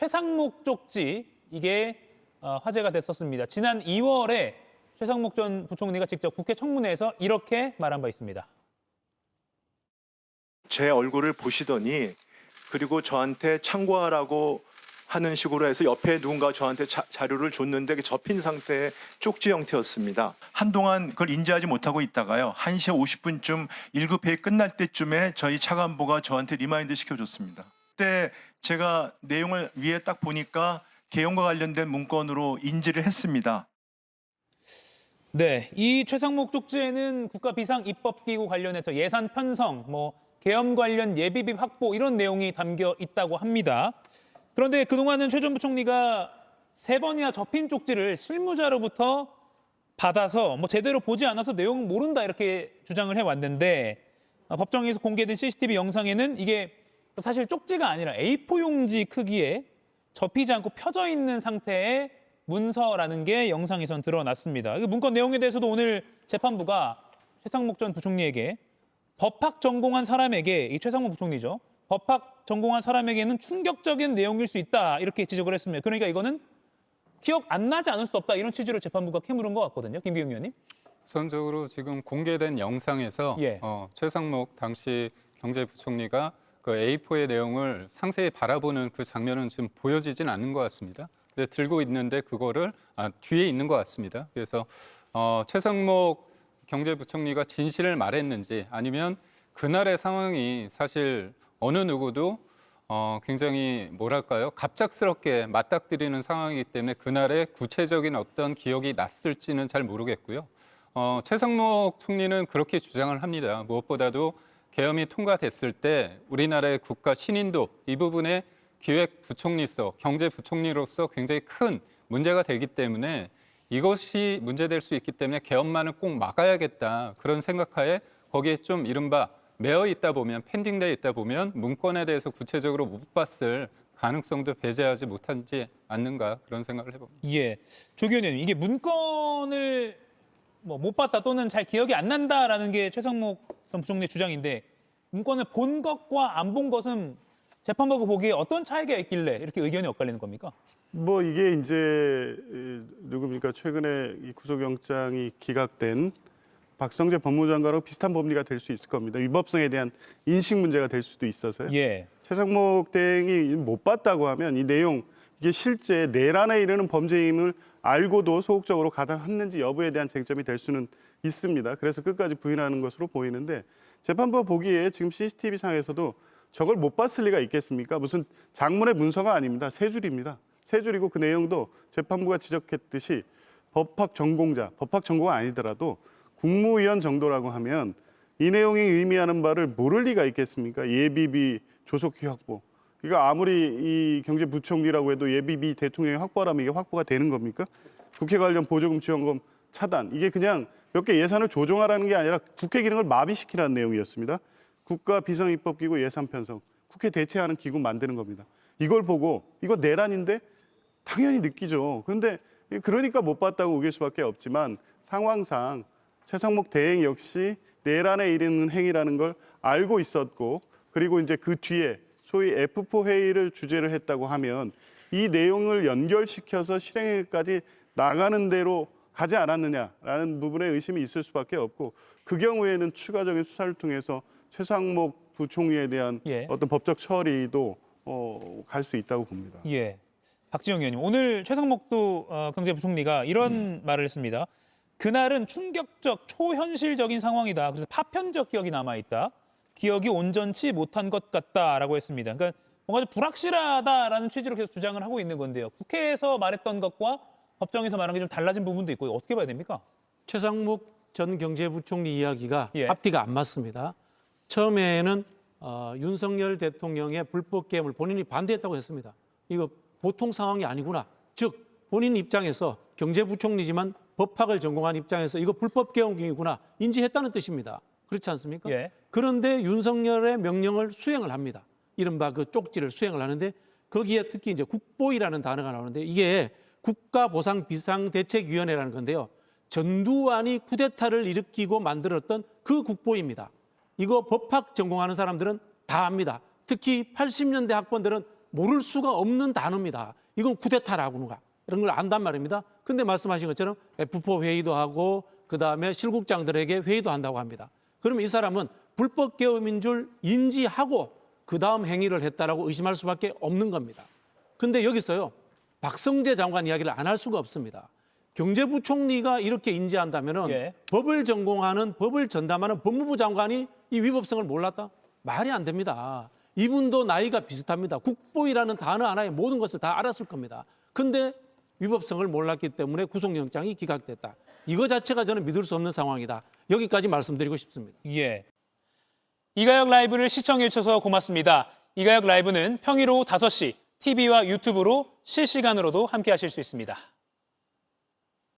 최상목 쪽지 이게 화제가 됐었습니다. 지난 2월에 최상목 전 부총리가 직접 국회 청문회에서 이렇게 말한 바 있습니다. 제 얼굴을 보시더니 그리고 저한테 참고하라고 하는 식으로 해서 옆에 누군가 저한테 자료를 줬는데 접힌 상태의 쪽지 형태였습니다. 한동안 그걸 인지하지 못하고 있다가요. 1시 50분쯤 1급회의 끝날 때쯤에 저희 차관보가 저한테 리마인드 시켜줬습니다. 그때 제가 내용을 위에 딱 보니까 개헌과 관련된 문건으로 인지를 했습니다. 네, 이 최상목 쪽지에는 국가 비상입법기구 관련해서 예산 편성, 계엄 관련 예비비 확보 이런 내용이 담겨 있다고 합니다. 그런데 그동안은 최 전 부총리가 3번이나 접힌 쪽지를 실무자로부터 받아서 제대로 보지 않아서 내용 모른다 이렇게 주장을 해왔는데 법정에서 공개된 CCTV 영상에는 이게 사실 쪽지가 아니라 A4 용지 크기에 접히지 않고 펴져 있는 상태의 문서라는 게 영상에선 드러났습니다. 문건 내용에 대해서도 오늘 재판부가 최상목 전 부총리에게 법학 전공한 사람에게, 이 최상목 부총리죠. 법학 전공한 사람에게는 충격적인 내용일 수 있다 이렇게 지적을 했습니다. 그러니까 이거는 기억 안 나지 않을 수 없다 이런 취지로 재판부가 캐물은 것 같거든요. 김기용 의원님. 우선적으로 지금 공개된 영상에서 최상목 당시 경제부총리가 그 A4의 내용을 상세히 바라보는 그 장면은 지금 보여지진 않는 것 같습니다. 근데 들고 있는데 그거를 뒤에 있는 것 같습니다. 그래서 최상목 경제부총리가 진실을 말했는지 아니면 그날의 상황이 사실 어느 누구도 굉장히 갑작스럽게 맞닥뜨리는 상황이기 때문에 그날의 구체적인 어떤 기억이 났을지는 잘 모르겠고요. 최상목 총리는 그렇게 주장을 합니다. 무엇보다도 계엄이 통과됐을 때 우리나라의 국가 신인도 이 부분에 기획부총리로서 경제부총리로서 굉장히 큰 문제가 되기 때문에 이것이 문제될 수 있기 때문에 계엄만을 꼭 막아야겠다 그런 생각하에 거기에 좀 이른바 매어 있다 보면 펜딩되어 있다 보면 문건에 대해서 구체적으로 못 봤을 가능성도 배제하지 못하지 않는가 그런 생각을 해봅니다. 예, 조기 의원님 이게 문건을 못 봤다 또는 잘 기억이 안 난다라는 게 최상목 전 부총리의 주장인데 문건을 본 것과 안 본 것은 재판부가 보기에 어떤 차이가 있길래 이렇게 의견이 엇갈리는 겁니까? 이게 이제 누굽니까 최근에 이 구속영장이 기각된 박성재 법무장관하고 비슷한 법리가 될 수 있을 겁니다. 위법성에 대한 인식 문제가 될 수도 있어서요. 최상목 대행이 못 봤다고 하면 이 내용 이게 실제 내란에 이르는 범죄임을 알고도 소극적으로 가담했는지 여부에 대한 쟁점이 될 수는 있습니다. 그래서 끝까지 부인하는 것으로 보이는데 재판부가 보기에 지금 CCTV 상에서도 저걸 못 봤을 리가 있겠습니까? 무슨 장문의 문서가 아닙니다. 3줄입니다. 3줄이고 그 내용도 재판부가 지적했듯이 법학 전공자, 법학 전공은 아니더라도 국무위원 정도라고 하면 이 내용이 의미하는 바를 모를 리가 있겠습니까? 예비비 조속히 확보. 이거 아무리 이 경제부총리라고 해도 예비비 대통령이 확보하라면 이게 확보가 되는 겁니까? 국회 관련 보조금 지원금 차단. 이게 그냥 몇 개 예산을 조정하라는 게 아니라 국회 기능을 마비시키라는 내용이었습니다. 국가 비상입법기구 예산 편성. 국회 대체하는 기구 만드는 겁니다. 이걸 보고 이거 내란인데 당연히 느끼죠. 그런데 그러니까 못 봤다고 우길 수밖에 없지만 상황상 최상목 대행 역시 내란에 이르는 행위라는 걸 알고 있었고 그리고 이제 그 뒤에 소위 F4 회의를 주재를 했다고 하면 이 내용을 연결시켜서 실행까지 나가는 대로 가지 않았느냐라는 부분에 의심이 있을 수밖에 없고 그 경우에는 추가적인 수사를 통해서 최상목 부총리에 대한 어떤 법적 처리도 갈 수 있다고 봅니다. 박지영 의원님, 오늘 최상목도 경제부총리가 이런 말을 했습니다. 그날은 충격적 초현실적인 상황이다. 그래서 파편적 기억이 남아있다. 기억이 온전치 못한 것 같다라고 했습니다. 그러니까 뭔가 좀 불확실하다라는 취지로 계속 주장을 하고 있는 건데요. 국회에서 말했던 것과 법정에서 말한 게 좀 달라진 부분도 있고 어떻게 봐야 됩니까? 최상목 전 경제부총리 이야기가 앞뒤가 안 맞습니다. 처음에는 윤석열 대통령의 불법 계엄을 본인이 반대했다고 했습니다. 이거 보통 상황이 아니구나. 즉 본인 입장에서 경제부총리지만 법학을 전공한 입장에서 이거 불법 계엄이구나 인지했다는 뜻입니다. 그렇지 않습니까? 그런데 윤석열의 명령을 수행을 합니다. 이른바 그 쪽지를 수행을 하는데 거기에 특히 이제 국보위라는 단어가 나오는데 이게 국가보상비상대책위원회라는 건데요. 전두환이 쿠데타를 일으키고 만들었던 그 국보입니다. 이거 법학 전공하는 사람들은 다 압니다. 특히 80년대 학번들은 모를 수가 없는 단어입니다. 이건 쿠데타라고가 이런 걸 안단 말입니다. 근데 말씀하신 것처럼 F4 회의도 하고 그다음에 실국장들에게 회의도 한다고 합니다. 그러면 이 사람은 불법 계엄인 줄 인지하고 그다음 행위를 했다라고 의심할 수밖에 없는 겁니다. 근데 여기서요. 박성재 장관 이야기를 안 할 수가 없습니다. 경제부총리가 이렇게 인지한다면은 법을 전공하는 법을 전담하는 법무부 장관이 이 위법성을 몰랐다? 말이 안 됩니다. 이분도 나이가 비슷합니다. 국보이라는 단어 하나에 모든 것을 다 알았을 겁니다. 근데 위법성을 몰랐기 때문에 구속영장이 기각됐다. 이거 자체가 저는 믿을 수 없는 상황이다. 여기까지 말씀드리고 싶습니다. 예. 이가혁 라이브를 시청해 주셔서 고맙습니다. 이가혁 라이브는 평일 오후 5시 TV와 유튜브로 실시간으로도 함께 하실 수 있습니다.